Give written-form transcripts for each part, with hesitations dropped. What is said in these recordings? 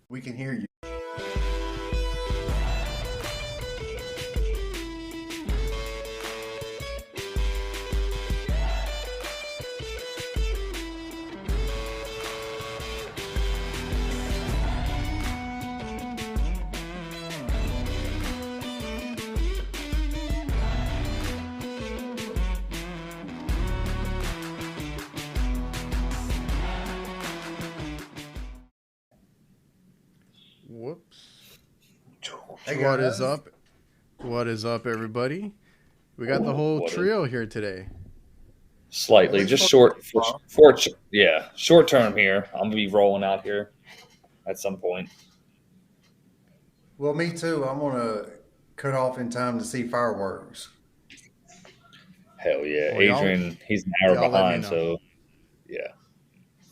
We can hear you. Whoops. Hey What is guys. up? What is up, everybody? We got the whole What is trio here today. At slightly least just for short tomorrow. yeah, short term here. I'm gonna be rolling out here at some point. Well, me too. I'm gonna cut off in time to see fireworks. Hell yeah, Well, Adrian, he's an hour y'all let me behind, know. so yeah.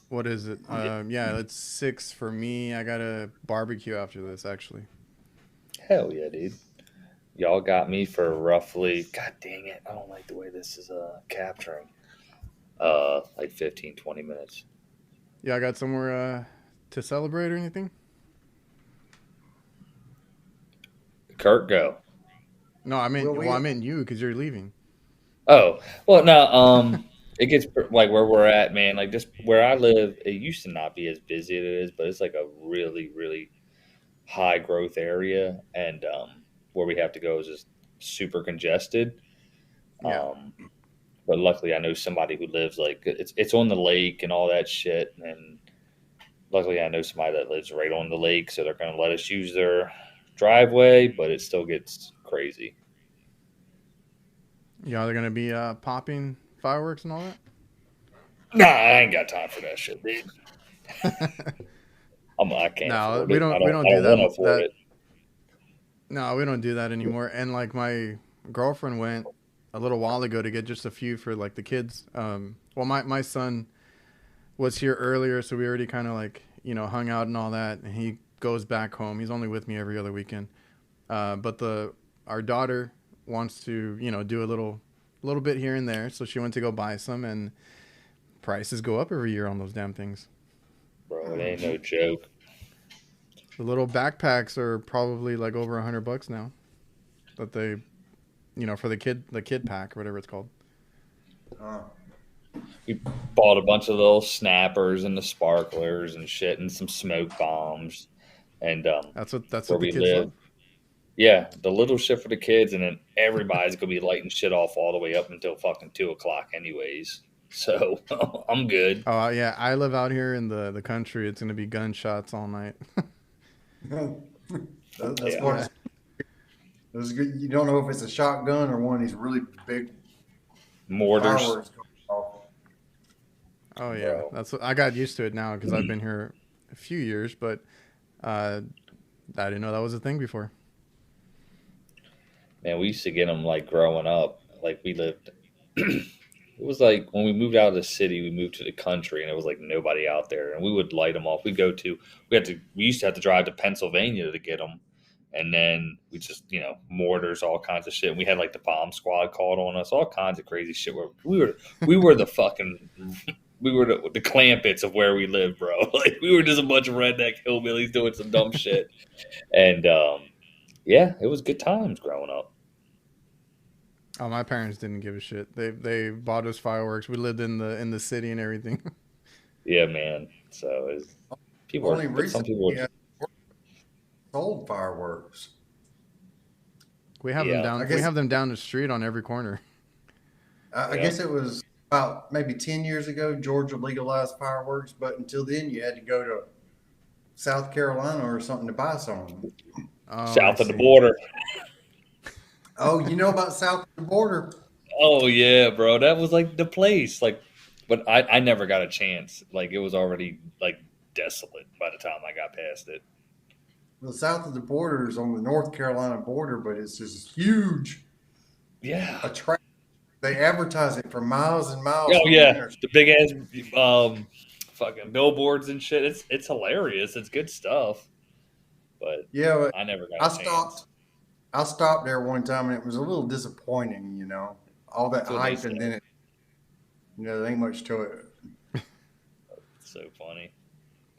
What is it? Yeah. Yeah, it's 6 for me. I got a barbecue after this, actually. Hell yeah, dude. Y'all got me for roughly. God dang it, I don't like the way this is capturing. Like 15, 20 minutes. Y'all got somewhere to celebrate or anything? Kurt, go. No, Well, I we meant you because you're leaving. Oh well, no. It gets like where we're at, man. Like just where I live, it used to not be as busy as it is, but it's like a really, really high growth area, and where we have to go is just super congested. Yeah. Um, but luckily, I know somebody who lives like it's on the lake and all that shit, and luckily, I know somebody that lives right on the lake, so they're going to let us use their driveway, but it still gets crazy. Y'all are going to be popping fireworks and all Nah, I ain't got time for that shit, dude. that? I can't No, afford it. I we don't. don't I do don't that want to afford that it. No, we don't do that anymore. And like my girlfriend went a little while ago to get just a few for like the kids. Well, my son was here earlier, so we already kind of like hung out and all that. And he goes back home. He's only with me every other weekend. But the our daughter wants to do a little bit here and there, so she went to go buy some, and prices go up every year on those damn things. Bro, it ain't no joke. The little backpacks are probably like over $100 now. That they for the kid pack or whatever it's called. uh, We bought a bunch of little snappers and the sparklers and shit and some smoke bombs and That's where what the we kids live. love. Yeah, the little shit for the kids, and then everybody's gonna be lighting shit off all the way up until fucking 2 o'clock, anyways. So I'm good. Oh yeah, I live out here in the country. It's gonna be gunshots all night. that's Yeah, what Yeah. it's good. You don't know if it's a shotgun or one of these really big mortars, fireworks going off. Oh yeah, bro. that's what I got used to it now because I've been here a few years, but uh, I didn't know that was a thing before. Man, we used to get them like growing up. Like we lived. It was like when we moved out of the city, we moved to the country, and it was like nobody out there, and we would light them off. We used to have to drive to Pennsylvania to get them, and then we just mortars, all kinds of shit. And we had like the bomb squad called on us, all kinds of crazy shit. Where we were the fucking we were the clampets of where we lived, bro. Like we were just a bunch of redneck hillbillies doing some dumb shit, and yeah, it was good times growing up. Oh, my parents didn't give a shit. They bought us fireworks. We lived in the city and everything. Yeah, man. So people are, Only but some people are recently sold fireworks. We have them yeah. I down. We guess have them down the street on every corner. I Yeah. guess it was about maybe 10 years ago. Georgia legalized fireworks, but until then, you had to go to South Carolina or something to buy some. Oh, I South of the see. border. Oh, you know about south of the border? Oh yeah, bro. That was like the place. Like, but I never got a chance. Like it was already like desolate by the time I got past it. The south of the border is on the North Carolina border, but it's this huge Yeah. attraction. They advertise it for miles and miles Oh on the yeah. interstate. The big ass fucking billboards and shit. It's hilarious. It's good stuff. But Yeah, but I never got I a chance. stopped. I stopped there one time, and it was a little disappointing. All that That's what they hype, say. and then there ain't much to it. It's so funny.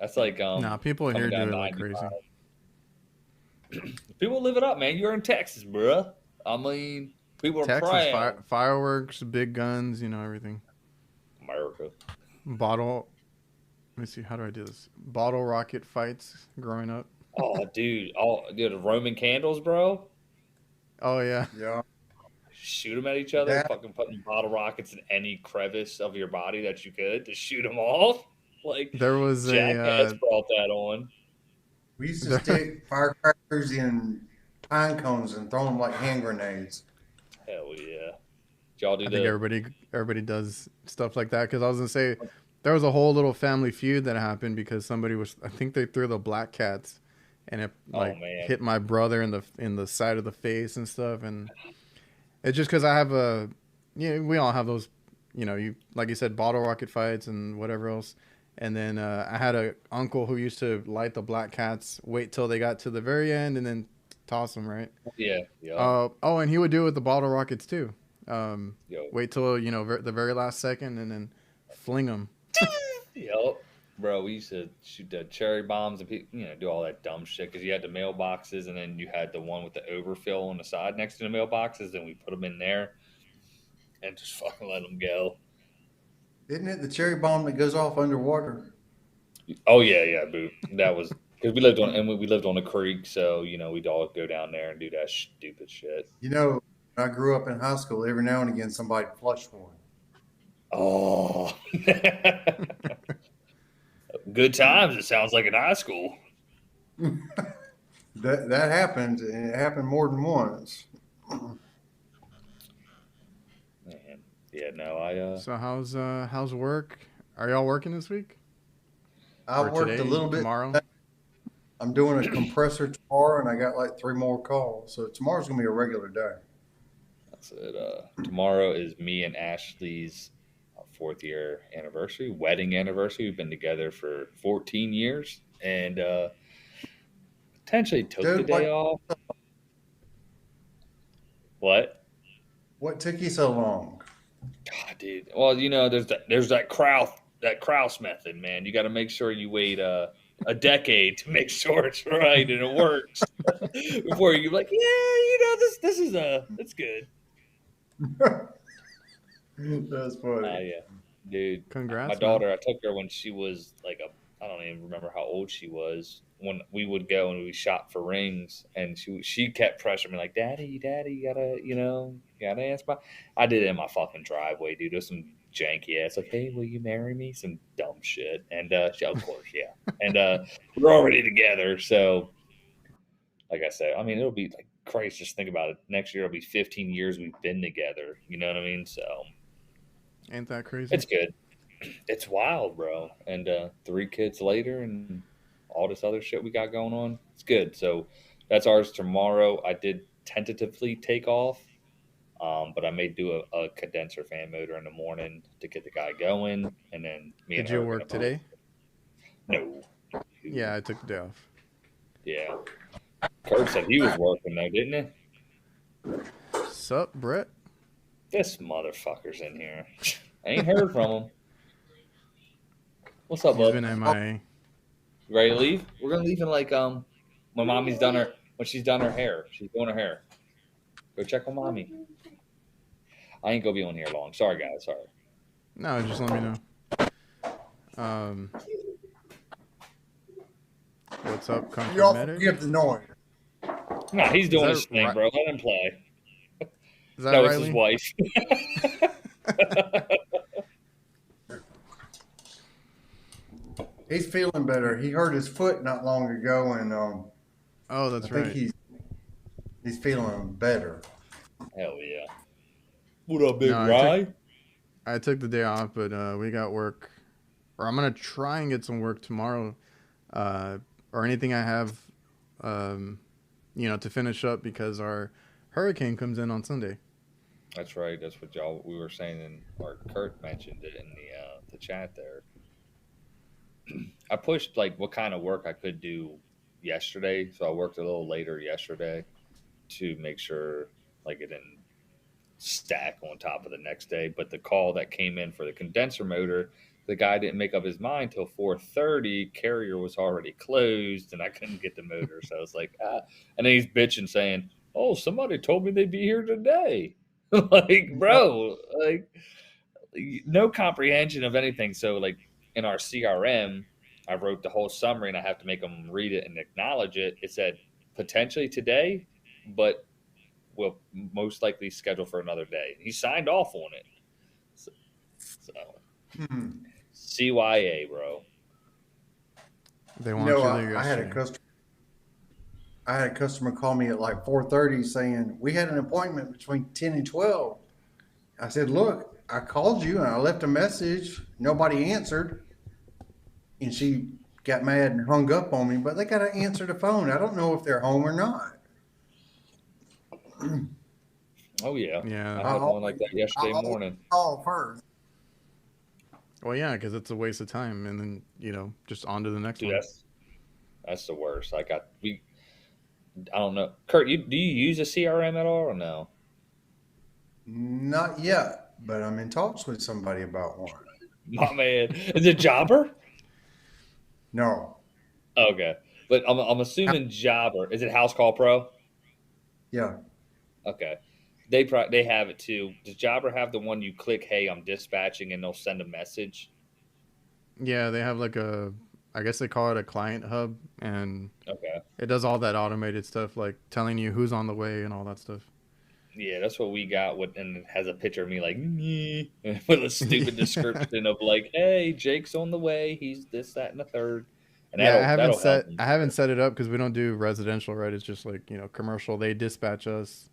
That's like Nah, people coming here do down it like 95. crazy. People live it up, man. You're in Texas, bruh. I mean, people are Texas proud. fireworks, big guns, everything. America. Bottle. Let me see. How do I do this? Bottle rocket fights growing up. Oh, dude, the Roman candles, bro. Oh yeah, Yeah. Shoot them at each other, That fucking putting bottle rockets in any crevice of your body that you could to shoot them off. Like, there was a Jackass brought that on. we used to there. stick firecrackers in pine cones and throw them like hand grenades. Hell yeah. Did y'all do I think the. everybody does stuff like that because I was gonna say there was a whole little family feud that happened because somebody was I think they threw the black cats and it Oh, like man. hit my brother in the side of the face and stuff and it's just because I have we all have those you like you said bottle rocket fights and whatever else and then I had a uncle who used to light the black cats wait till they got to the very end and then toss them right. Yeah, yeah. Oh, and he would do it with the bottle rockets too. Yo. Wait till the very last second and then fling them. Yep. Bro, we used to shoot the cherry bombs and do all that dumb shit because you had the mailboxes and then you had the one with the overfill on the side next to the mailboxes and we put them in there and just fucking let them go. Isn't it the cherry bomb that goes off underwater? Oh yeah, boo. That was because we lived on a creek, so we'd all go down there and do that stupid shit. When I grew up in high school, every now and again somebody flushed one. Oh, good times. It sounds like in high school. That happened, and it happened more than once. Man, yeah, no, I So how's work? Are y'all working this week? I Or worked today? a little bit. Tomorrow? I'm doing a compressor tomorrow, and I got like 3 more calls. So tomorrow's gonna be a regular day. that's it. Tomorrow is me and Ashley's 4th-year anniversary, wedding anniversary. We've been together for 14 years, and potentially took the Dude, day off. What? what took you so long? God, dude. Well, there's that Krauss method, man. You got to make sure you wait a decade to make sure it's right and it works before you're like, yeah, this is it's good. That's funny. Yeah, dude. My Congrats, man. daughter, I took her when she was like I don't even remember how old she was when we would go and we shop for rings, and she kept pressuring me like, Daddy, you gotta gotta ask my. I did it in my fucking driveway, dude. There's some janky ass like, hey, will you marry me? Some dumb shit, and of course, yeah, and we're already together, so like I said, I mean, it'll be like Christ. Just think about it. Next year, it'll be 15 years we've been together. You know what I mean? So Ain't that crazy? it's good. It's wild, bro. And 3 kids later, and all this other shit we got going on. It's good. So that's ours tomorrow. I did tentatively take off, but I may do a condenser fan motor in the morning to get the guy going, and then me and Did her you are work gonna today? No. Yeah, I took the day off. Yeah. Kurt said he was working though, didn't he? Sup, Brett? This motherfucker's in here. I ain't heard from him. What's up, He's bud? been MIA. You ready to leave? We're gonna leave in like when she's done her hair. She's doing her hair. Go check on mommy. I ain't gonna be on here long. Sorry guys, sorry. No, just let me know. What's up, Comfort You all Medic? forgive the noise. Nah, he's doing that his thing, right- bro. Let him play. Is that No, it's Riley? his wife. He's feeling better. He hurt his foot not long ago, and Oh, I that's think right. he's feeling better. Hell yeah. What up, big No, Rye? I took the day off, but we got work. Or I'm gonna try and get some work tomorrow, or anything I have, to finish up because our hurricane comes in on Sunday. That's right. That's what we were saying, or Kurt mentioned it in the chat there. I pushed like what kind of work I could do yesterday, so I worked a little later yesterday to make sure like it didn't stack on top of the next day. But the call that came in for the condenser motor the guy didn't make up his mind till 4:30. Carrier was already closed, and I couldn't get the motor. So I was like, ah. And then he's bitching, saying, "Oh, somebody told me they'd be here today." Like, bro, like no comprehension of anything. So, like in our CRM, I wrote the whole summary, and I have to make them read it and acknowledge it. It said potentially today, but will most likely schedule for another day. He signed off on it. So Hmm. CYA, bro. They You want know, you there I had a yesterday. customer. I had a customer call me at like 4:30 saying we had an appointment between 10 and 12. I said, look, I called you and I left a message. Nobody answered, and she got mad and hung up on me. But they got to answer the phone. I don't know if they're home or not. Oh yeah, Yeah. I had one like that I yesterday always morning. call first. Well, yeah, because it's a waste of time, and then just on to the next Dude, one. that's the worst. I don't know. Kurt, do you use a CRM at all or no? Not yet, but I'm in talks with somebody about one. My man, is it Jobber? No, Okay, but I'm assuming Jobber. Is it House Call Pro? yeah, Okay, they have it too. Does Jobber have the one you click? Hey, I'm dispatching, and they'll send a message. Yeah, they have like I guess they call it a client hub, and Okay. it does all that automated stuff, like telling you who's on the way and all that stuff. Yeah, that's what we got. And it has a picture of me like "Nyeh," with a stupid description of like, "Hey, Jake's on the way. He's this, that, and the third," and Yeah, that'll help them. I haven't set it up because we don't do residential, right? It's just like commercial. They dispatch us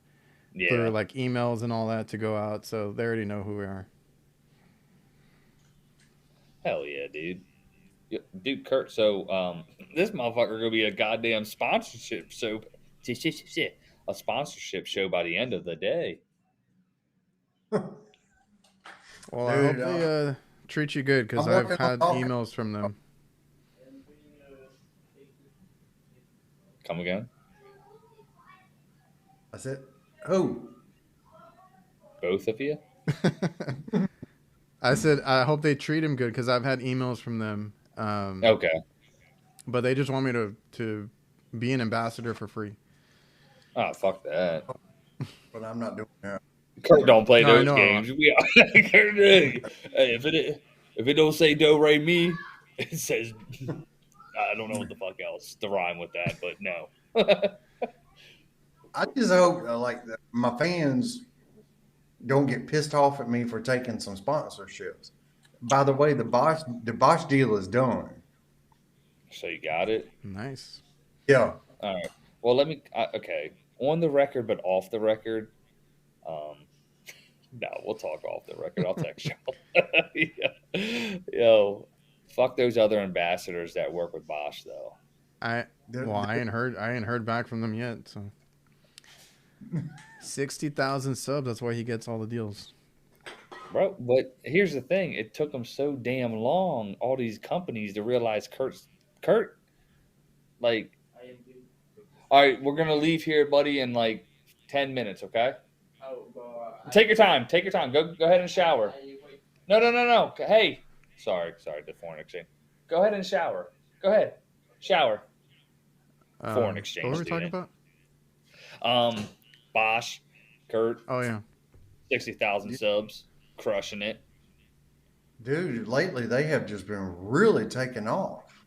through Yeah, like emails and all that to go out, so they already know who we are. hell yeah, dude. Yeah, dude, Kurt. So, this motherfucker gonna be a goddamn sponsorship. So, a sponsorship show by the end of the day. Well, I hope dude, they treat you good because I'm I've working on had all. emails from them. Come again? I said, oh, Both of you? I said I hope they treat him good because I've had emails from them, Okay. but they just want me to be an ambassador for free. Oh, fuck that. but I'm not doing that. Kurt don't play No, I those know. games. We are. Kurt, hey, if it don't say do re mi, it says I don't know what the fuck else to rhyme with that, but no. I just hope like my fans don't get pissed off at me for taking some sponsorships. By the way, the Bosch deal is done. So you got it. Nice. Yeah. All right. Well, okay, on the record, but off the record. Um, no, we'll talk off the record. I'll text y'all. Yeah. Yo, fuck those other ambassadors that work with Bosch, though. I The- well, I ain't heard back from them yet. So 60,000 subs. That's why he gets all the deals. Bro, but here's the thing. It took them so damn long, all these companies, to realize Kurt, like, all right, we're going to leave here, buddy, in like 10 minutes, okay? Take your time. Take your time. Go ahead and shower. No. Hey. Sorry, the foreign exchange. Go ahead and shower. Go ahead. Shower. Foreign exchange What were we talking student. about? Bosch, Kurt, Oh yeah. 60,000 subs, crushing it. Dude, lately they have just been really taking off.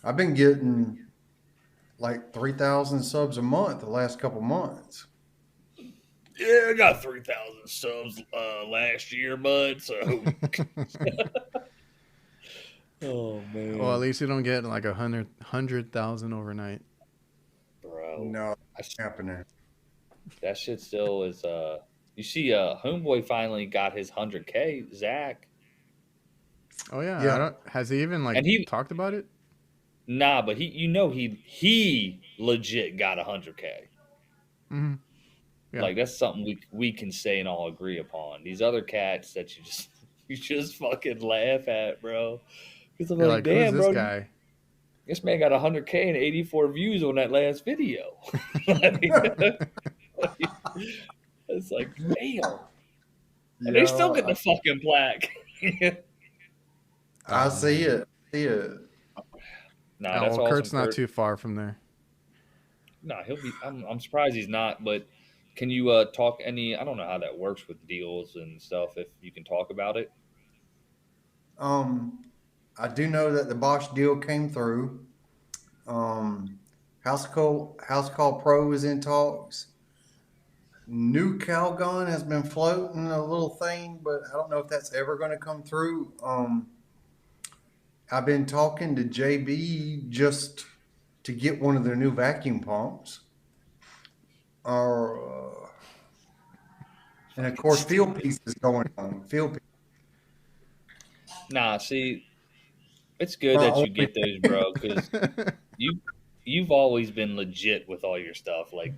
I've been getting like 3,000 subs a month the last couple months. Yeah, I got 3,000 subs last year, bud. So, oh man, Well, at least you don't get like 100,000 overnight. bro, No, it's happening. that shit still is. You see, Homeboy finally got his 100K, Zach. Oh yeah. Yeah. Has he even like And he- talked about it? Nah, but he legit got 100K. Mm-hmm. Yeah. Like that's something we can say and all agree upon. These other cats that you just fucking laugh at, bro. Because I'm You're like, like, damn, who's this bro, guy? this man got 100K and 84 views on that last video. It's like, damn. And they still get the fucking plaque. I Oh see man. it. See it. Nah, Oh that's well, awesome, Kurt's not Kurt. too far from there. Nah, he'll be. I'm surprised he's not. But can you talk any? I don't know how that works with deals and stuff. If you can talk about it. Um, I do know that the Bosch deal came through. Um, House Call Pro is in talks. New Calgon has been floating a little thing, but I don't know if that's ever going to come through. I've been talking to JB just to get one of their new vacuum pumps. Or, and of Fucking course, field stupid. piece is going on. Field piece. Nah, see, it's good My that you only, get those, bro, because you you've always been legit with all your stuff. Like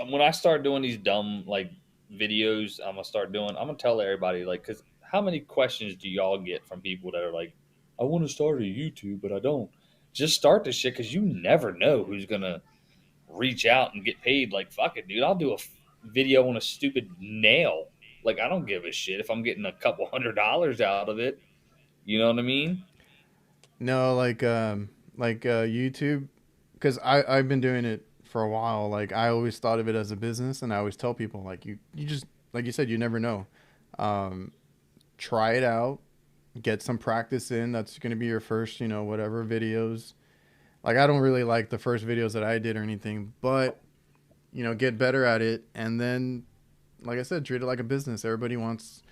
when I start doing these dumb like videos, I'm gonna start doing. I'm gonna tell everybody like, because how many questions do y'all get from people that are like, I want to start a YouTube, but I don't. Just start this shit because you never know who's gonna reach out and get paid. Like fuck it, dude. I'll do a video on a stupid nail. Like I don't give a shit if I'm getting a couple $100 out of it. You know what I mean? No, YouTube, because I've been doing it for a while. Like I always thought of it as a business, and I always tell people like you just like you said, you never know. Um, Try it out, get some practice in. That's going to be your first, whatever videos. Like I don't really like the first videos that I did or anything, but get better at it, and then, like I said, treat it like a business. Everybody wants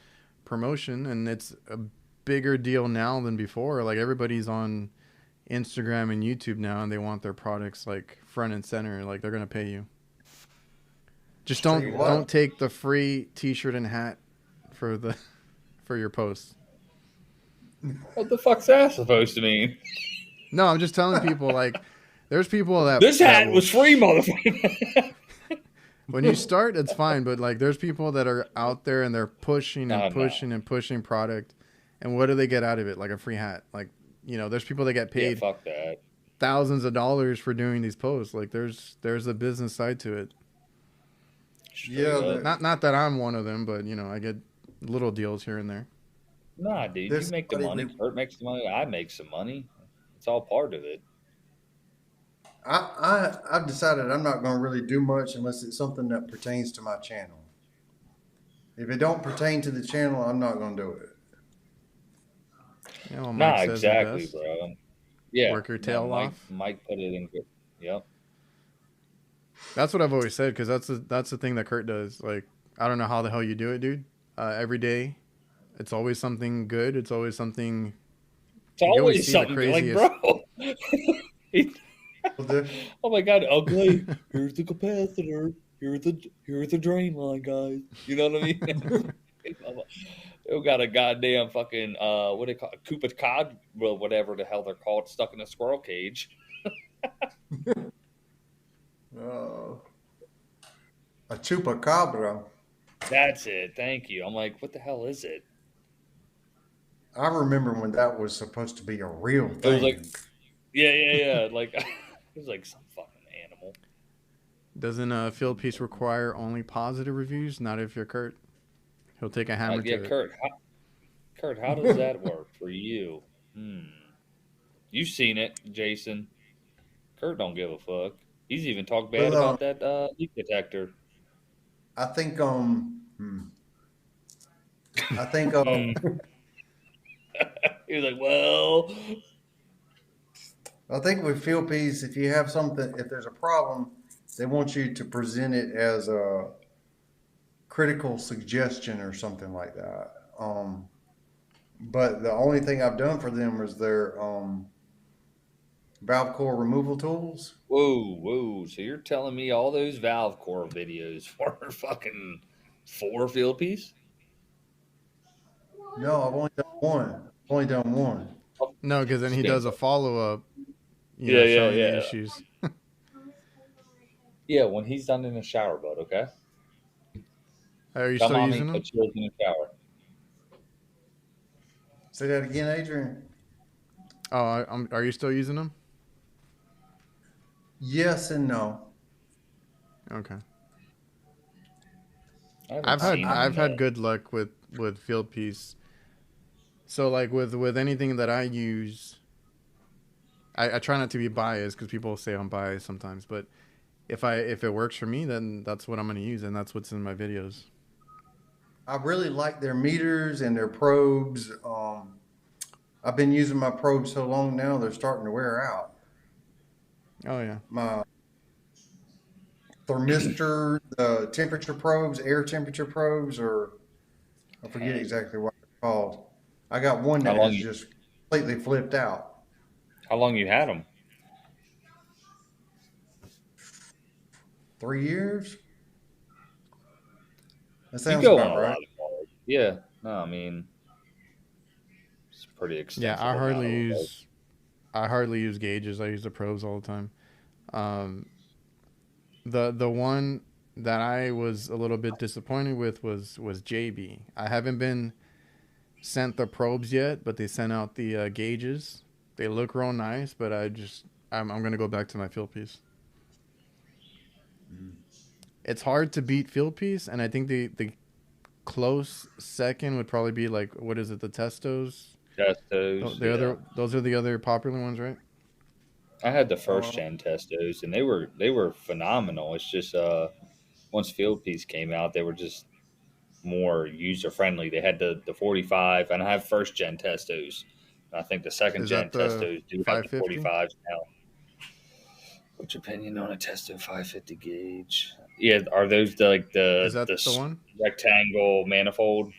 promotion, and it's a bigger deal now than before. Like everybody's on Instagram and YouTube now, and they want their products like front and center. Like they're gonna pay you. Just Street don't what? take the free T-shirt and hat for the for your posts. What the fuck's that supposed to mean? No, I'm just telling people like there's people This that hat will was free, motherfucker. when you start it's fine, but like there's people that are out there and they're pushing and No, no. pushing and pushing product, and what do they get out of it? Like a free hat. Like there's people that get Yeah, paid fuck that. thousands of dollars for doing these posts. Like there's a business side to it. Straight Yeah, up. Not that I'm one of them, but I get little deals here and there. Nah, dude, you there's make the somebody money. we Kurt makes the money. I make some money. It's all part of it. I've decided I'm not going to really do much unless it's something that pertains to my channel. If it don't pertain to the channel, I'm not going to do it. Well, Mike Nah, says it exactly, best. bro. Yeah, Work your no, tail Mike. off. Mike put it in good. Yep. That's what I've always said, because that's the thing that Kurt does. Like I don't know how the hell you do it, dude. Every day, it's always something good. It's always something. It's You always always see the something like, craziest. bro. Oh my god, ugly. Here's the capacitor. Here's the drain line, guys. You know what I mean? They got a goddamn fucking what do they call it? Koopa cod, well, whatever the hell they're called, stuck in a squirrel cage. Uh, a chupacabra. That's it. Thank you. I'm like, what the hell is it? I remember when that was supposed to be a real It was like, thing. yeah. Like it was like some fucking animal. Doesn't a field piece require only positive reviews? Not if you're Kurt. He'll take a hammer Yeah, to it. Kurt, how does that work for you? You've seen it, Jason. Kurt don't give a fuck. He's even talked bad Well, about that leak detector. I think I think Hmm. He was like, well, I think with field piece, if you have something, if there's a problem, they want you to present it as a critical suggestion or something like that. But the only thing I've done for them is their valve core removal tools. whoa. So you're telling me all those valve core videos were fucking four field piece? No, I've only done one. I've only done one. No, because then he does a Stinko. follow up. Showing the Yeah. issues. Yeah, when he's done in the shower, bud, okay? Are you Tell still mommy using them? put yours in the shower. Say that again, Adrian. Oh, are you still using them? Yes and no. Okay. I haven't seen him I've in had good luck with field piece So like with anything that I use, I try not to be biased because people say I'm biased sometimes. But if it works for me, then that's what I'm gonna use, and that's what's in my videos. I really like their meters and their probes. I've been using my probes so long now, they're starting to wear out. Oh yeah, My thermistor, the temperature probes, air temperature probes, or I forget Dang. exactly what they're called. I got one How that long has you just completely flipped out. how long you had them? 3 years? That You sounds go on about a right. lot of cars. Yeah. No, I mean it's a pretty yeah. extensive amount of work. I hardly use gauges. I use the probes all the time. Um, the one that I was a little bit disappointed with was JB. I haven't been sent the probes yet, but they sent out the gauges. They look real nice, but I'm gonna go back to my field piece. It's hard to beat field piece, and I think the close second would probably be like, what is it, the Testos? Testos, yeah. Those are the other popular ones, right? I had the first Uh, gen Testos and they were phenomenal. It's just once Field Piece came out, they were just more user friendly. They had the 45, and I have first gen Testos. And I think the second Is gen that the Testos do have the 550? 45s now. What's your opinion on a Testo 550 gauge? Yeah, are those like Is the that the one? rectangle manifold?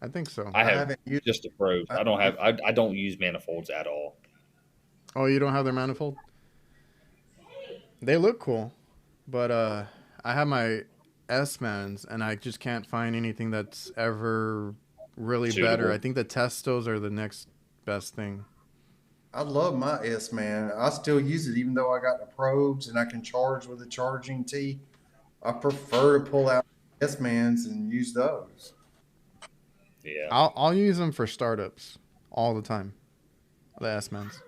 I think so. I I have haven't used. just the probes. I I don't haven't have I don't use manifolds at all. Oh, you don't have their manifold? They look cool, but I have my S-Mans, and I just can't find anything that's ever really better. I Suitable. think the Testos are the next best thing. I love my S man. I still use it even though I got the probes and I can charge with a charging T. I prefer to pull out S mans and use those. Yeah. I'll use them for startups all the time. The S-Mans.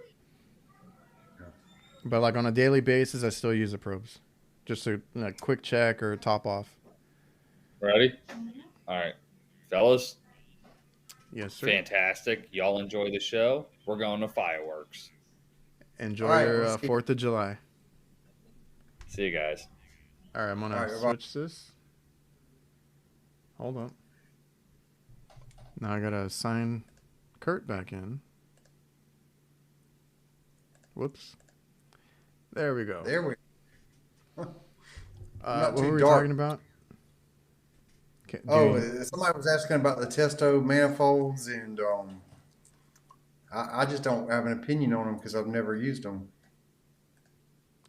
But like on a daily basis, I still use the probes, just a quick check or top off. Ready? All right. Fellas, Yes, sir. fantastic. Y'all enjoy the show. We're going to fireworks. All Enjoy right, your let's get. 4th of July. See you guys. All right, I'm All gonna right, bye. switch this. Hold on. Now I gotta sign Kurt back in. Whoops. There we go. There we. I'm not What too were we dark. talking about? Oh, somebody was asking about the testo manifolds, and I just don't have an opinion on them because I've never used them.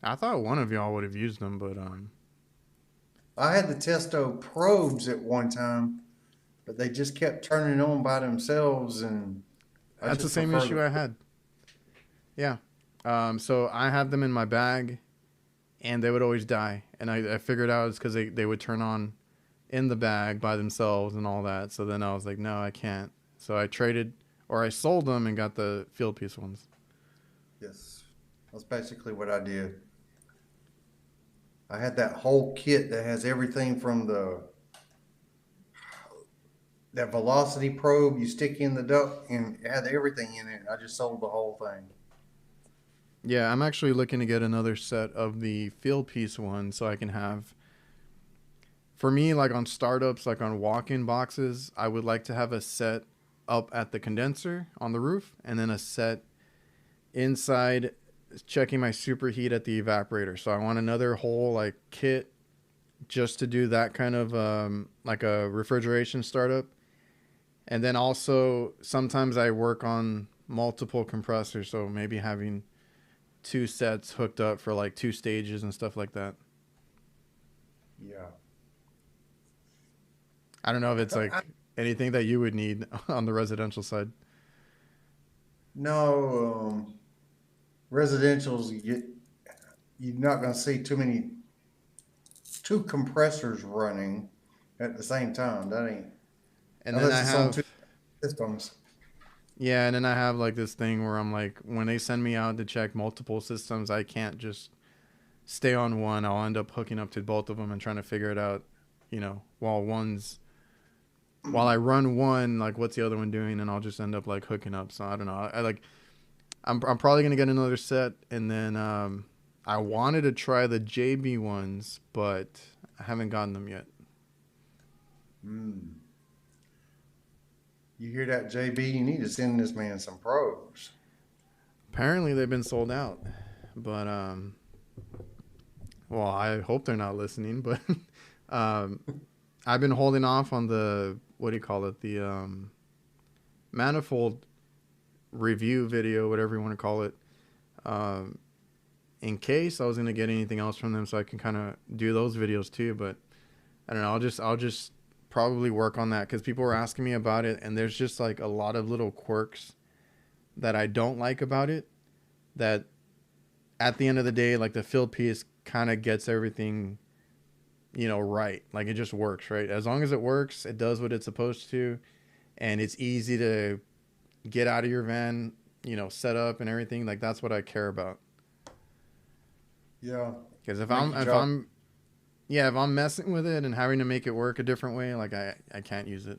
I thought one of y'all would have used them, but I had the testo probes at one time, but they just kept turning on by themselves, and I that's the just same prefer issue the. I had. Yeah. So I had them in my bag, and they would always die. And I figured out it's because they would turn on in the bag by themselves and all that. So then I was like, no, I can't. So I traded or I sold them and got the field piece ones. Yes, that's basically what I did. I had that whole kit that has everything from the that velocity probe you stick in the duct and it had everything in it. I just sold the whole thing. Yeah, I'm actually looking to get another set of the field piece ones so I can have. For me, like on startups, like on walk-in boxes, I would like to have a set up at the condenser on the roof, and then a set inside checking my superheat at the evaporator. So I want another whole like kit just to do that kind of like a refrigeration startup. And then also sometimes I work on multiple compressors, so maybe having two sets hooked up for like two stages and stuff like that. Yeah. I don't know if it's I, like anything that you would need on the residential side. no, residentials, you're not going to see two compressors running at the same time. That ain't, And then unless I it's on have, two systems. yeah, and then I have like this thing where I'm like, when they send me out to check multiple systems, I can't just stay on one. I'll end up hooking up to both of them and trying to figure it out, while one's while I run one, like what's the other one doing, and I'll just end up like hooking up. So I don't know. I'm probably gonna get another set, and then I wanted to try the JB ones, but I haven't gotten them yet. Mm. You hear that, JB? You need to send this man some pros. Apparently they've been sold out, but well, I hope they're not listening. But um, I've been holding off on the, what do you call it, the manifold review video, whatever you want to call it, in case I was gonna get anything else from them, so I can kind of do those videos too. But I don't know. I'll just probably work on that because people were asking me about it, and there's just like a lot of little quirks that I don't like about it. That at the end of the day, like the field piece kind of gets everything, right. Like it just works, right? As long as it works, it does what it's supposed to, and it's easy to get out of your van, set up and everything. Like that's what I care about. Yeah. Because if I'm messing with it and having to make it work a different way, like I can't use it.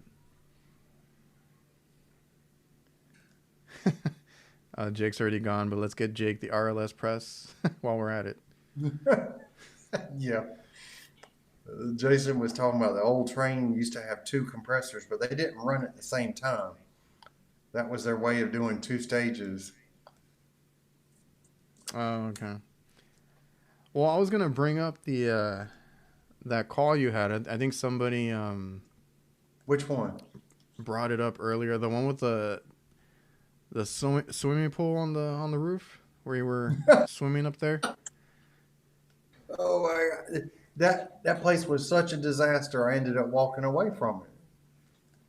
Jake's already gone, but let's get Jake the RLS press while we're at it. Yeah. Jason was talking about the old train used to have two compressors, but they didn't run at the same time. That was their way of doing two stages. Oh, okay. Well, I was gonna bring up the that call you had. I think somebody Which one? brought it up earlier. The one with the swimming pool on the roof where you were swimming up there. Oh, that place was such a disaster. I ended up walking away from it.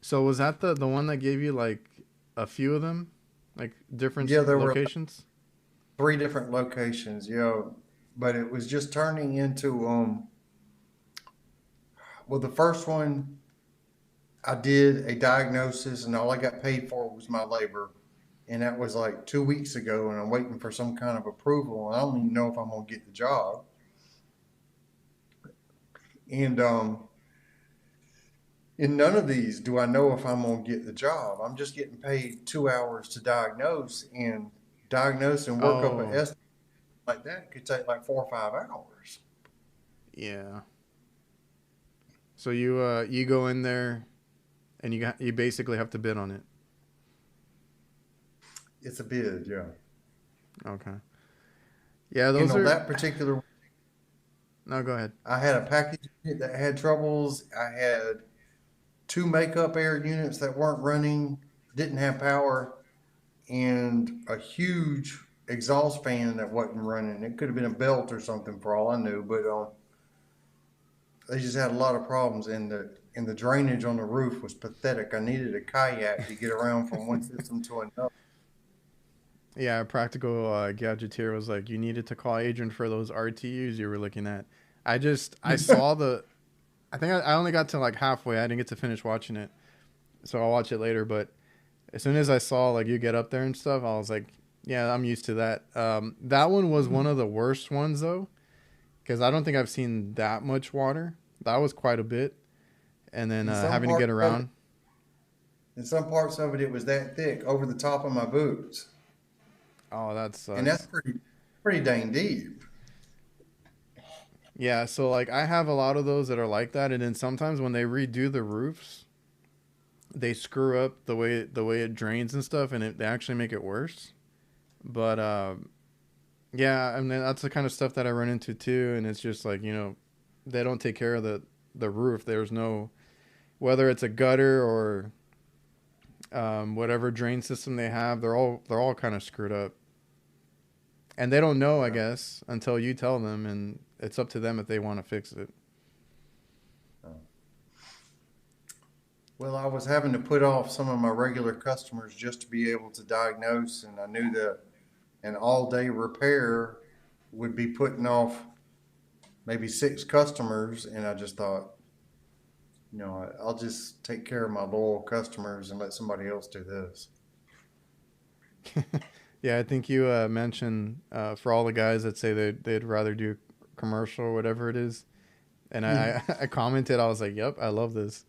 So was that the one that gave you like a few of them, like different Yeah, there were locations? 3 different locations. Yeah, but it was just turning into well, the first one I did a diagnosis, and all I got paid for was my labor, and that was like 2 weeks ago, and I'm waiting for some kind of approval. I don't even know if I'm gonna get the job. And in none of these do I know if I'm gonna get the job. I'm just getting paid 2 hours to diagnose, and work up an Oh, estimate like that could take like 4 or 5 hours. yeah. So you go in there and you basically have to bid on it. It's a bid, yeah. Okay. Yeah, And those on are. that particular, No, go ahead. I had a package unit that had troubles. I had 2 makeup air units that weren't running, didn't have power, and a huge exhaust fan that wasn't running. It could have been a belt or something for all I knew, but they just had a lot of problems, and the drainage on the roof was pathetic. I needed a kayak to get around from one system to another. Yeah, Practical Gadgeteer was like, you needed to call Adrian for those RTUs you were looking at. I saw I think I only got to like halfway. I didn't get to finish watching it, so I'll watch it later. But as soon as I saw like you get up there and stuff, I was like, yeah, I'm used to that. That one was one of the worst ones though, because I don't think I've seen that much water. That was quite a bit, and then In some having to parts get of it, around. in some parts of it, it was that thick over the top of my boots, Oh, that and that's sucks. pretty dang deep. Yeah, so like I have a lot of those that are like that, and then sometimes when they redo the roofs, they screw up the way it drains and stuff, and they actually make it worse. But yeah, I mean that's the kind of stuff that I run into too, and it's just like they don't take care of the roof. There's no, whether it's a gutter or whatever drain system they have, they're all kind of screwed up, and they don't know, I Yeah. guess, until you tell them, and it's up to them if they want to fix it. Well, I was having to put off some of my regular customers just to be able to diagnose, and I knew that an all-day repair would be putting off maybe 6 customers, and I just thought, I'll just take care of my loyal customers and let somebody else do this. Yeah, I think you mentioned for all the guys that say they'd rather do commercial or whatever it is, and I commented, I was like, "Yep, I love this."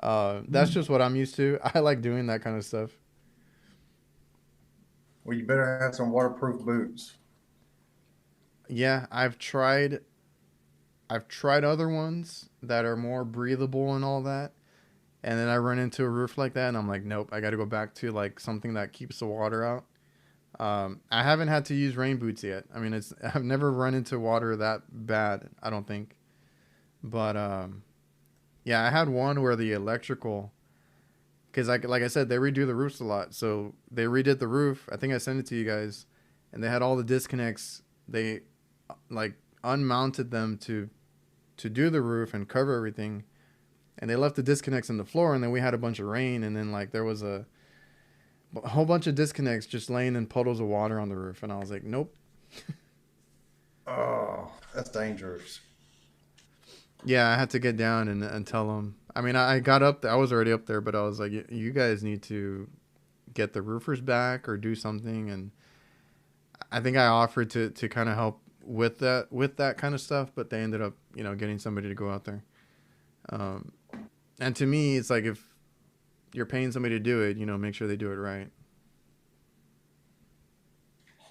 That's just what I'm used to. I like doing that kind of stuff. Well, you better have some waterproof boots. Yeah, I've tried other ones that are more breathable and all that. And then I run into a roof like that and I'm like, nope, I got to go back to like something that keeps the water out. I haven't had to use rain boots yet. I mean, I've never run into water that bad, I don't think. But yeah, I had one where the electrical, because like I said, they redo the roofs a lot. So they redid the roof. I think I sent it to you guys, and they had all the disconnects. They like unmounted them to do the roof and cover everything, and they left the disconnects in the floor. And then we had a bunch of rain, and then like there was a whole bunch of disconnects just laying in puddles of water on the roof, and I was like, nope. Oh, that's dangerous. Yeah, I had to get down and tell them. I mean, I got up there. I was already up there, but I was like, you guys need to get the roofers back or do something. And I think I offered to kind of help with that kind of stuff, but they ended up, getting somebody to go out there. Um, and to me, it's like if you're paying somebody to do it, make sure they do it right.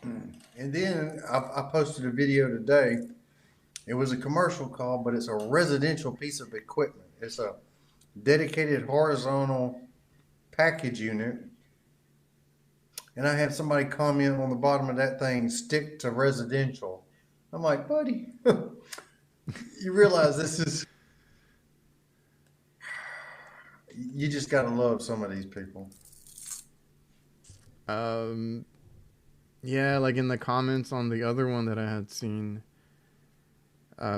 And then I posted a video today. It was a commercial call, but it's a residential piece of equipment. It's a dedicated horizontal package unit. And I had somebody comment on the bottom of that thing, stick to residential. I'm like, buddy, you realize you just got to love some of these people. Um, yeah, like in the comments on the other one that I had seen,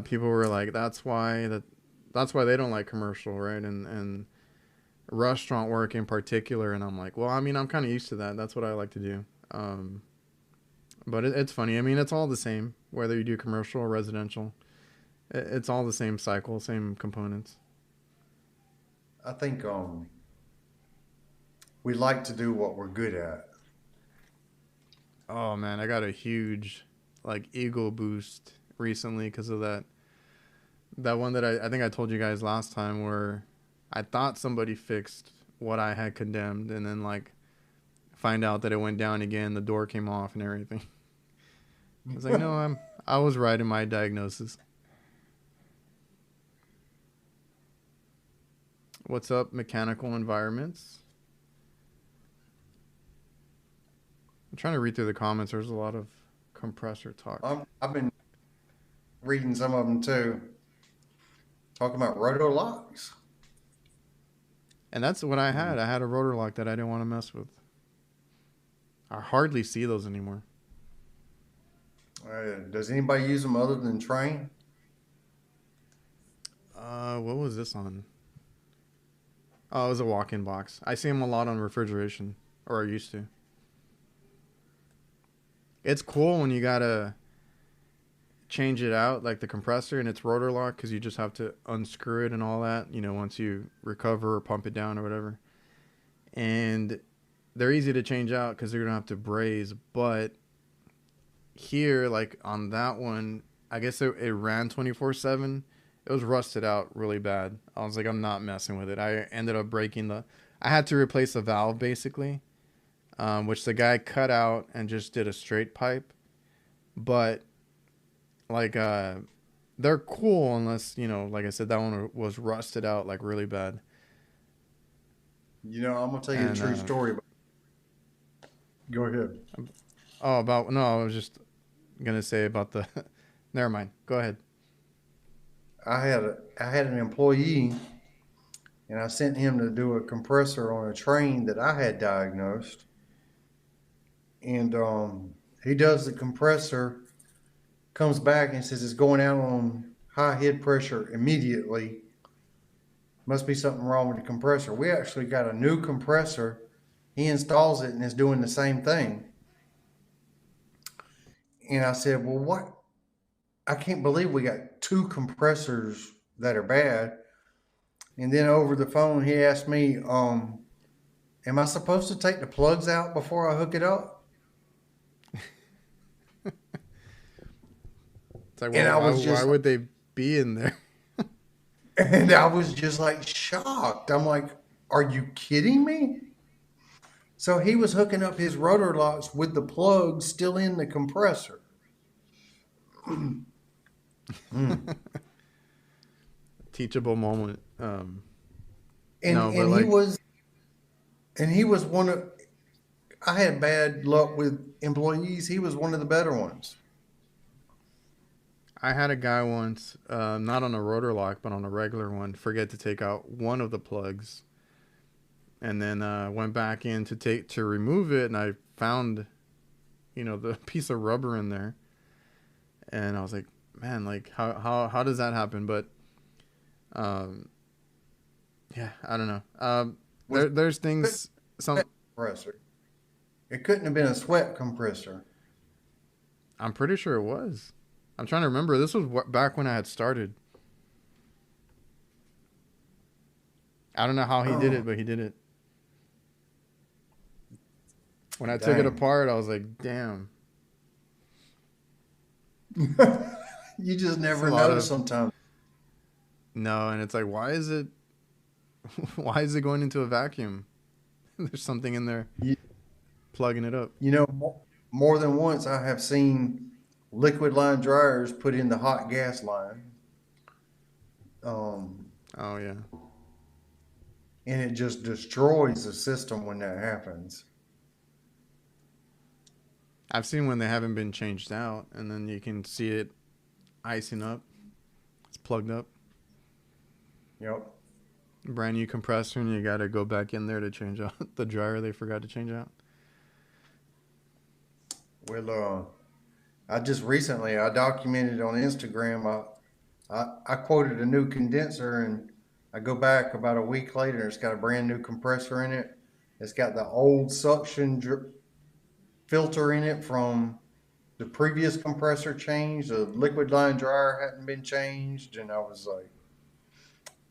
people were like, that's why they don't like commercial, right? And restaurant work in particular. And I'm like, well, I mean, I'm kind of used to that. That's what I like to do. But it's funny. I mean, it's all the same, whether you do commercial or residential. It's all the same cycle, same components. I think we like to do what we're good at. Oh man, I got a huge like ego boost recently because of that one that I think I told you guys last time where I thought somebody fixed what I had condemned and then like find out that it went down again, the door came off and everything. I was like, no, I was right in my diagnosis. What's up, mechanical environments? I'm trying to read through the comments. There's a lot of compressor talk. I've been reading some of them too, talking about roto locks. And that's what I had. I had a rotor lock that I didn't want to mess with. I hardly see those anymore. Does anybody use them other than train? What was this on? Oh, it was a walk-in box. I see them a lot on refrigeration, or I used to. It's cool when you gotta change it out, like the compressor, and it's rotor lock, because you just have to unscrew it and all that, once you recover or pump it down or whatever. And they're easy to change out because they're gonna have to braze. But here, like on that one, I guess it ran 24/7. It was rusted out really bad. I was like, I'm not messing with it. I ended up I had to replace the valve basically, which the guy cut out and just did a straight pipe. But like, they're cool unless, like I said, that one was rusted out like really bad. I'm gonna tell you a true story. Go ahead. No, I was just gonna say about the. Never mind. Go ahead. I had an employee, and I sent him to do a compressor on a train that I had diagnosed. And he does the compressor, comes back and says it's going out on high head pressure immediately. Must be something wrong with the compressor. We actually got a new compressor. He installs it and is doing the same thing. And I said, well, what? I can't believe we got two compressors that are bad. And then over the phone, he asked me, am I supposed to take the plugs out before I hook it up? It's like, well, why would they be in there? And I was just like shocked. I'm like, are you kidding me? So he was hooking up his rotor locks with the plug still in the compressor. Teachable moment. And No, but and he like was and he was one of I had bad luck with employees. He was one of the better ones. I had a guy once, not on a rotor lock, but on a regular one, forget to take out one of the plugs, and then went back in to remove it, and I found, the piece of rubber in there, and I was like, man, like how does that happen? But um, yeah, I don't know. Was There's things some. compressor. It couldn't have been a sweat compressor. I'm pretty sure it was. I'm trying to remember. This was back when I had started. I don't know how he did Oh, it, but he did it. When I took it dang. apart, I was like, damn. You just It's a never lot know of sometimes. no, and it's like, why is it why is it going into a vacuum? There's something in there You, plugging it up. more than once I have seen liquid line dryers put in the hot gas line. Um, Oh yeah. and it just destroys the system when that happens. I've seen when they haven't been changed out and then you can see it icing up. It's plugged up. Yep. Brand new compressor and you gotta go back in there to change out the dryer they forgot to change out. Well, I just recently I documented on Instagram. I quoted a new condenser, and I go back about a week later. It's got a brand new compressor in it. It's got the old filter in it from the previous compressor change. The liquid line dryer hadn't been changed, and I was like,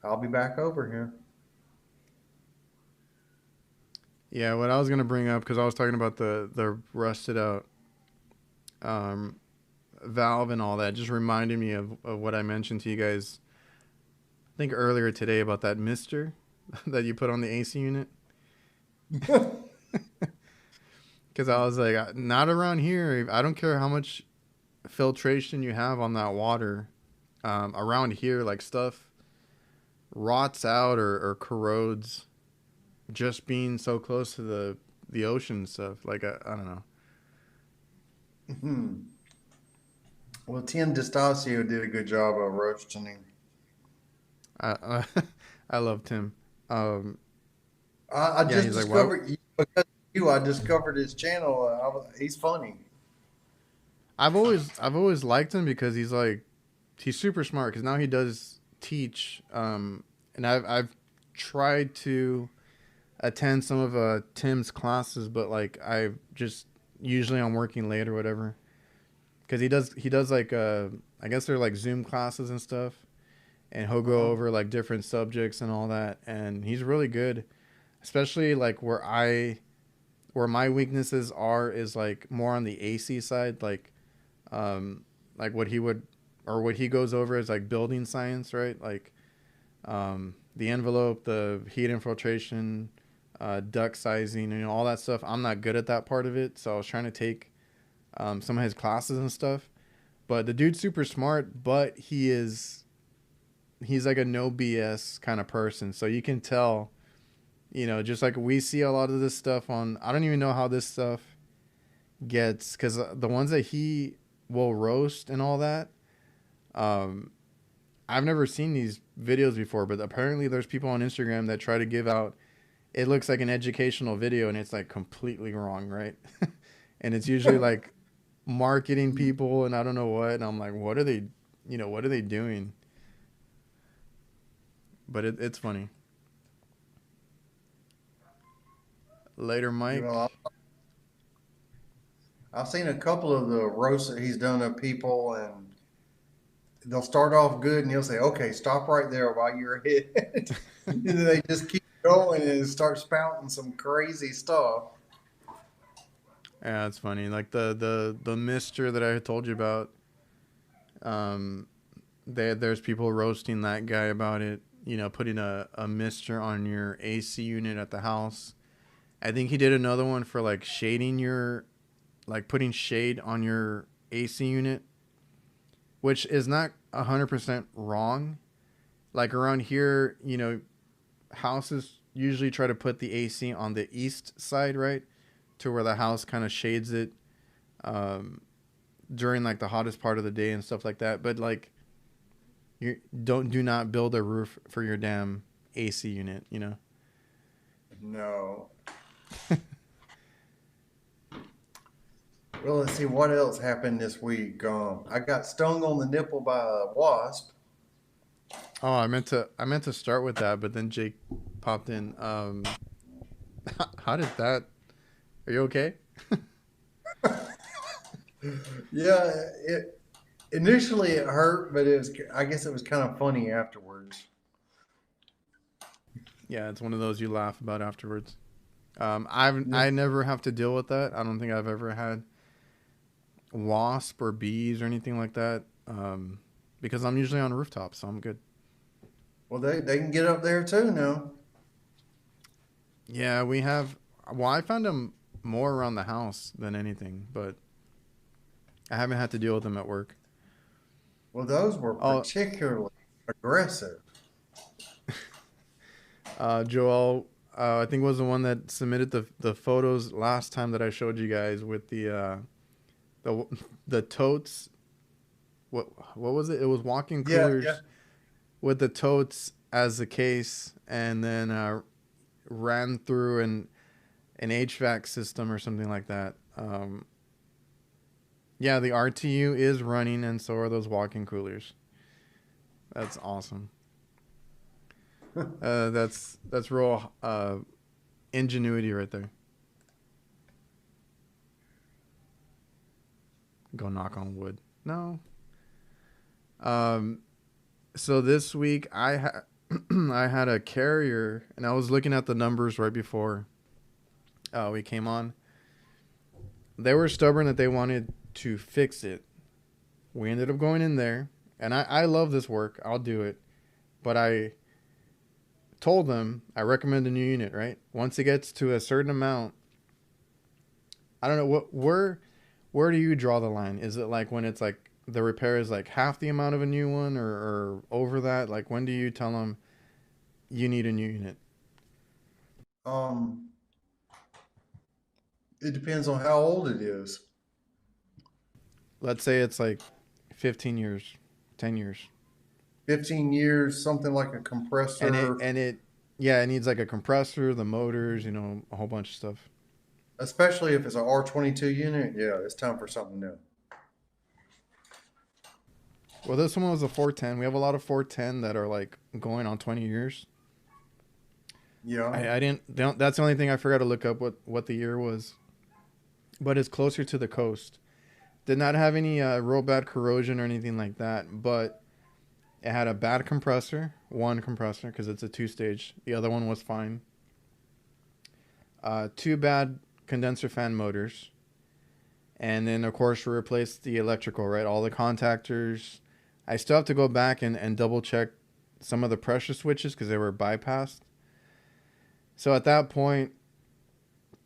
"I'll be back over here." Yeah, what I was gonna bring up because I was talking about the rusted out um, valve and all that, just reminded me of what I mentioned to you guys. I think earlier today about that mister that you put on the AC unit. Because I was like, not around here. I don't care how much filtration you have on that water. Around here, like stuff rots out or corrodes just being so close to the ocean and stuff. Like I don't know. Well, Tim D'Estasio did a good job of roasting him. I I loved him. Um, I yeah, just he's like, why? discovered because of you. I discovered his channel. He's funny. I've always liked him because he's super smart. Because now he does teach. And I've tried to attend some of Tim's classes, but like I just usually I'm working late or whatever. Because he does like I guess they're like Zoom classes and stuff, and he'll go Uh-huh. over like different subjects and all that, and he's really good. Especially like where my weaknesses are is like more on the AC side, like what he would or what he goes over is like building science, right? Like the envelope, the heat infiltration, duct sizing, all that stuff. I'm not good at that part of it, so I was trying to take some of his classes and stuff. But the dude's super smart, but he's like a no BS kind of person, so you can tell. Just like we see a lot of this stuff on, I don't even know how this stuff gets, because the ones that he will roast and all that, um, I've never seen these videos before, but apparently there's people on Instagram that try to give out, it looks like an educational video and it's like completely wrong, right? And it's usually like marketing people and I don't know what, and I'm like, what are they doing? But it's funny. Later, You Mike. know, I've seen a couple of the roasts that he's done of people, and they'll start off good, and he'll say, "Okay, stop right there while you're ahead," and then they just keep going and start spouting some crazy stuff. Yeah, it's funny. Like the mister that I had told you about. Um, there's people roasting that guy about it. putting a mister on your AC unit at the house. I think he did another one for like putting shade on your AC unit, which is not 100% wrong. Like around here, houses usually try to put the AC on the east side, right? To where the house kind of shades it during like the hottest part of the day and stuff like that. But like, you do not build a roof for your damn AC unit, No. Well, let's see what else happened this week. I got stung on the nipple by a wasp. Oh, I meant to start with that, but then Jake popped in. How did that? Are you okay? Yeah, initially it hurt, but I guess it was kind of funny afterwards. Yeah, it's one of those you laugh about afterwards. I never have to deal with that. I don't think I've ever had wasp or bees or anything like that. Because I'm usually on rooftops, so I'm good. Well, they can get up there too now. Yeah, we have. Well, I found them more around the house than anything, but I haven't had to deal with them at work. Well, those were Oh, particularly aggressive. Joel, I think was the one that submitted the photos last time that I showed you guys with the the totes. What was it? It was walk-in Yeah, coolers yeah. with the totes as the case, and then ran through an HVAC system or something like that. Yeah, the RTU is running, and so are those walk-in coolers. That's awesome. That's real ingenuity right there. Go knock on wood. No. So this week I had a carrier, and I was looking at the numbers right before we came on. They were stubborn that they wanted to fix it. We ended up going in there, and I love this work. I'll do it. But I told them I recommend a new unit, right? Once it gets to a certain amount, I don't know where do you draw the line? Is it like when it's like the repair is like half the amount of a new one, or over that? Like when do you tell them you need a new unit? Um, it depends on how old it is. Let's say it's like 15 years, 10 years. 15 years, something like a And it compressor, and it yeah, it needs like a compressor, the motors, a whole bunch of stuff. especially if it's an R22 unit. Yeah, it's time for something new. Well, this one was a 410. We have a lot of 410 that are like going on 20 years. Yeah. I didn't. That's the only thing I forgot to look up what the year was. But it's closer to the coast. Did not have any real bad corrosion or anything like that. But it had a bad compressor, one compressor, because it's a two-stage. The other one was fine. Two bad condenser fan motors. And then, of course, we replaced the electrical, right? All the contactors. I still have to go back and double check some of the pressure switches because they were bypassed. So at that point,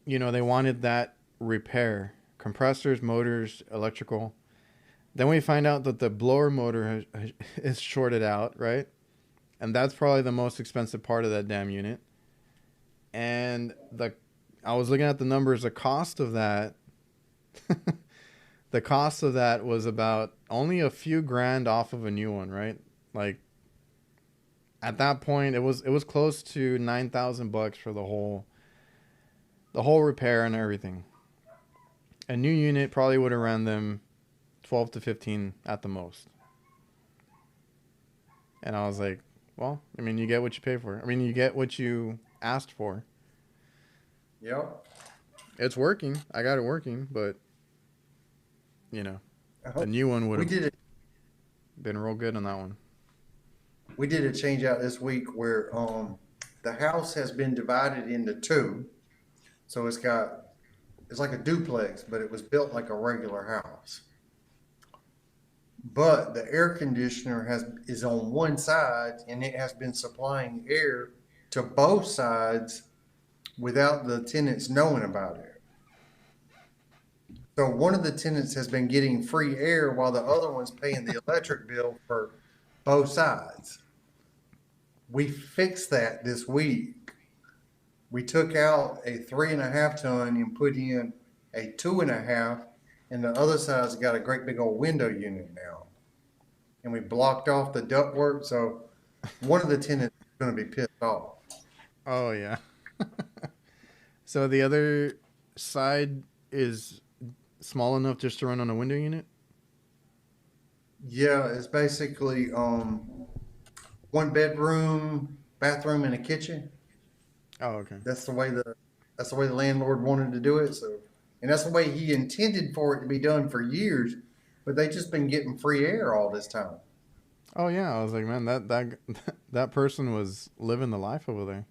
they wanted that repair. Compressors, motors, electrical. Then we find out that the blower motor is shorted out, right? And that's probably the most expensive part of that damn unit. And I was looking at the numbers. The cost of that was about only a few grand off of a new one, right? Like at that point, it was close to $9,000 for the whole repair and everything. A new unit probably would have ran them 12 to 15 at the most. And I was like, well, I mean, you get what you pay for. I mean, you get what you asked for. Yep. It's working. I got it working, but the new one would have been real good on that one. We did a change out this week where the house has been divided into two. So it's like a duplex, but it was built like a regular house. but the air conditioner is on one side and it has been supplying air to both sides without the tenants knowing about it. So one of the tenants has been getting free air while the other one's paying the electric bill for both sides. We fixed that this week. We took out a 3.5 ton and put in a 2.5, and the other side's got a great big old window unit now. And we blocked off the ductwork, so one of the tenants is going to be pissed off. Oh yeah. So the other side is small enough just to run on a window unit? Yeah, it's basically one bedroom, bathroom, and a kitchen. Oh, okay. That's the way the landlord wanted to do it. So, and that's the way he intended for it to be done for years. But they just been getting free air all this time. Oh yeah, I was like, man, that person was living the life over there.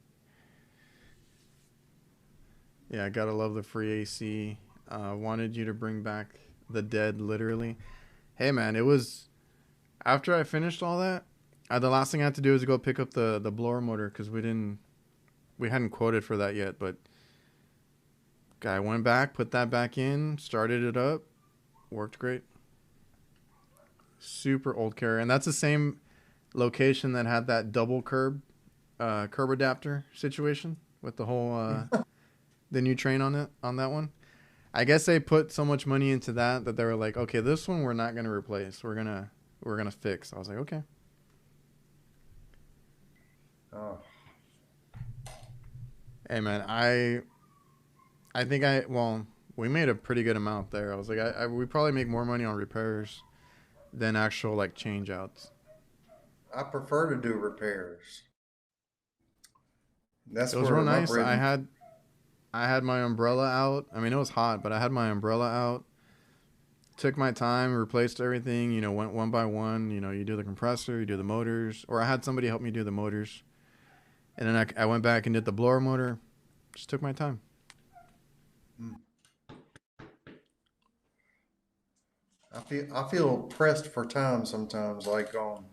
Yeah, I gotta love the free AC. Wanted you to bring back the dead, literally. Hey man, it was after I finished all that. The last thing I had to do was go pick up the blower motor because we hadn't quoted for that yet. But guy went back, put that back in, started it up, worked great. Super old carrier, and that's the same location that had that double curb adapter situation with the whole the new train on that one. I guess they put so much money into that they were like, okay, this one we're not gonna replace. We're gonna fix. I was like, okay. Oh, Hey man, I think we made a pretty good amount there. I was like, we probably make more money on repairs than actual like change outs. I prefer to do repairs. That's It was where real my nice. bread. I had my umbrella out. I mean, it was hot, but I had my umbrella out. Took my time, replaced everything. You know, went one by one. You know, you do the compressor, you do the motors, or I had somebody help me do the motors, and then I went back and did the blower motor. Just took my time. I feel pressed for time sometimes. Like on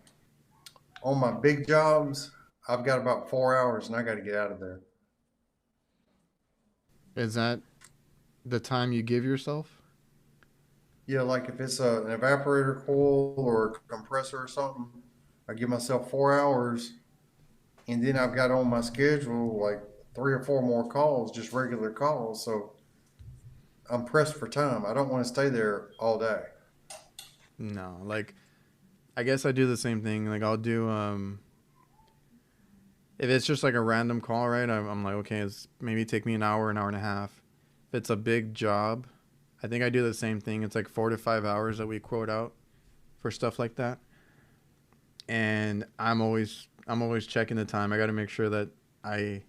my big jobs, I've got about 4 hours and I got to get out of there. Is that the time you give yourself? Yeah, like if it's an evaporator coil or a compressor or something, I give myself 4 hours, and then I've got on my schedule like 3 or 4 more calls, just regular calls. So I'm pressed for time. I don't want to stay there all day. No, like I guess I do the same thing. Like I'll do if it's just like a random call, right? I'm like, okay, it's maybe take me an hour and a half. If it's a big job, I think I do the same thing. It's like 4 to 5 hours that we quote out for stuff like that. And I'm always checking the time. I got to make sure that I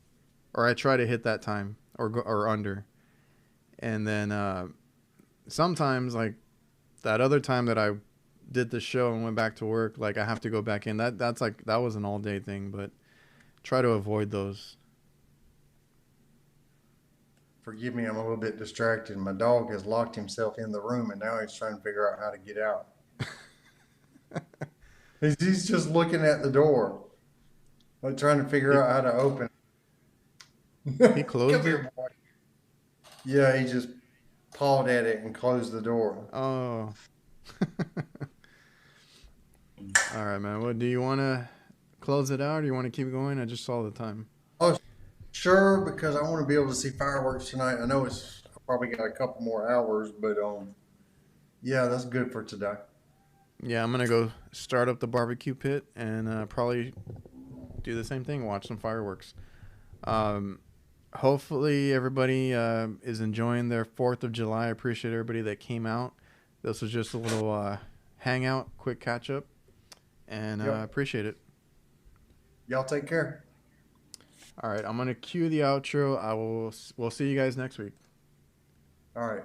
try to hit that time or under. And then sometimes like that other time that I did the show and went back to work, like I have to go back in. That was an all day thing, but try to avoid those. Forgive me, I'm a little bit distracted. My dog has locked himself in the room and now he's trying to figure out how to get out. He's just looking at the door, like trying to figure out how to open it. He Come closed it. here, boy. Yeah, he just pawed at it and closed the door. Oh. All right, man. What do you want to close it out or do you want to keep going? I just saw the time. Oh, sure, because I want to be able to see fireworks tonight. I know I probably got a couple more hours, but yeah, that's good for today. Yeah, I'm going to go start up the barbecue pit and probably do the same thing, watch some fireworks. Hopefully everybody is enjoying their 4th of July. I appreciate everybody that came out. This was just a little hangout, quick catch up, and Yep. appreciate it. Y'all take care. All right, I'm going to cue the outro. We'll see you guys next week. All right.